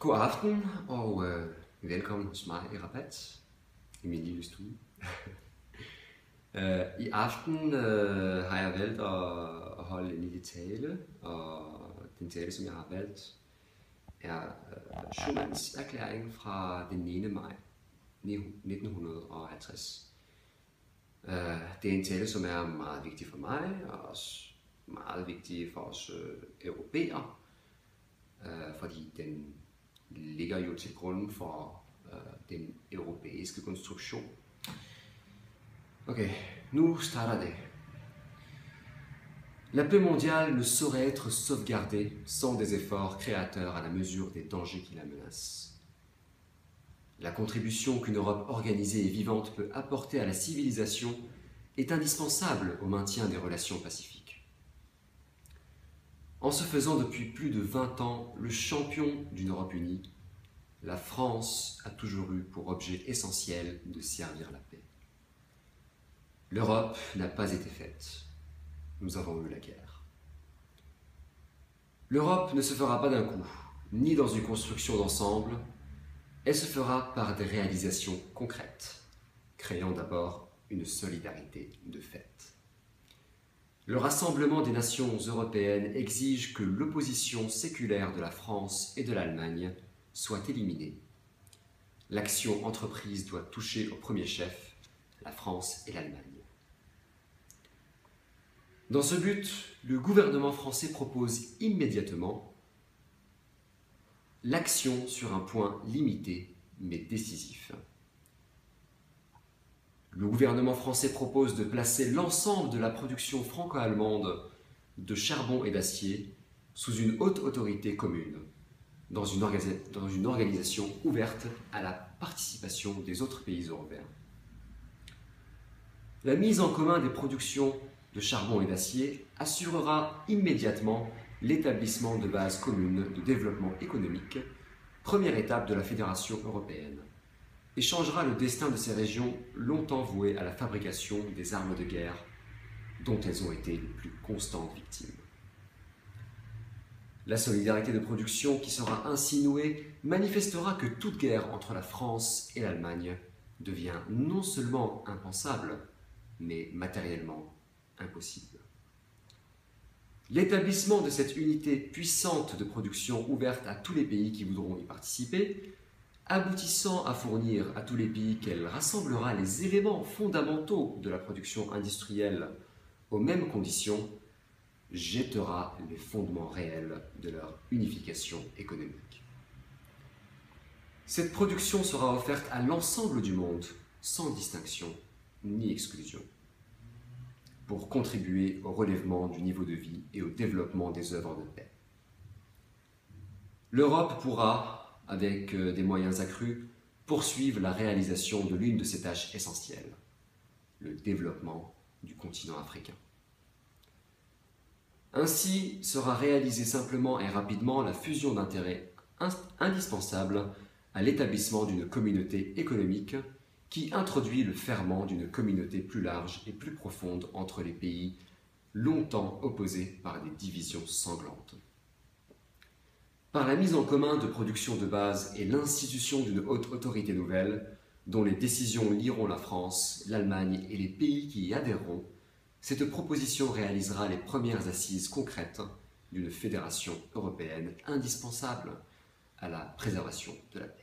God aften og velkommen hos mig i Rabat, i min lille stue. I aften har jeg valgt at holde en lille tale, og den tale, som jeg har valgt, er Schumanns erklæring fra den 9. maj 1950. Det er en tale, som er meget vigtig for mig, og også meget vigtig for os europæere, fordi den ligger jo til grund for den europæiske konstruktion. Okay, nu starter det. La paix mondiale ne saurait être sauvegardée sans des efforts créateurs à la mesure des dangers qui la menacent. La contribution qu'une Europe organisée et vivante peut apporter à la civilisation est indispensable au maintien des relations pacifiques. En se faisant depuis plus de 20 ans le champion d'une Europe unie, la France a toujours eu pour objet essentiel de servir la paix. L'Europe n'a pas été faite. Nous avons eu la guerre. L'Europe ne se fera pas d'un coup, ni dans une construction d'ensemble. Elle se fera par des réalisations concrètes, créant d'abord une solidarité de fait. Le rassemblement des nations européennes exige que l'opposition séculaire de la France et de l'Allemagne soit éliminée. L'action entreprise doit toucher au premier chef la France et l'Allemagne. Dans ce but, le gouvernement français propose immédiatement l'action sur un point limité mais décisif. Le gouvernement français propose de placer l'ensemble de la production franco-allemande de charbon et d'acier sous une haute autorité commune, dans une organisation ouverte à la participation des autres pays européens. La mise en commun des productions de charbon et d'acier assurera immédiatement l'établissement de bases communes de développement économique, première étape de la fédération européenne, et changera le destin de ces régions longtemps vouées à la fabrication des armes de guerre dont elles ont été les plus constantes victimes. La solidarité de production qui sera ainsi nouée manifestera que toute guerre entre la France et l'Allemagne devient non seulement impensable, mais matériellement impossible. L'établissement de cette unité puissante de production ouverte à tous les pays qui voudront y participer, aboutissant à fournir à tous les pays qu'elle rassemblera les éléments fondamentaux de la production industrielle aux mêmes conditions, jettera les fondements réels de leur unification économique. Cette production sera offerte à l'ensemble du monde, sans distinction ni exclusion, pour contribuer au relèvement du niveau de vie et au développement des œuvres de paix. L'Europe pourra, avec des moyens accrus, poursuivre la réalisation de l'une de ses tâches essentielles, le développement du continent africain. Ainsi sera réalisée simplement et rapidement la fusion d'intérêts indispensable à l'établissement d'une communauté économique qui introduit le ferment d'une communauté plus large et plus profonde entre les pays longtemps opposés par des divisions sanglantes. Par la mise en commun de productions de base et l'institution d'une haute autorité nouvelle, dont les décisions lieront la France, l'Allemagne et les pays qui y adhéreront, cette proposition réalisera les premières assises concrètes d'une fédération européenne indispensable à la préservation de la paix.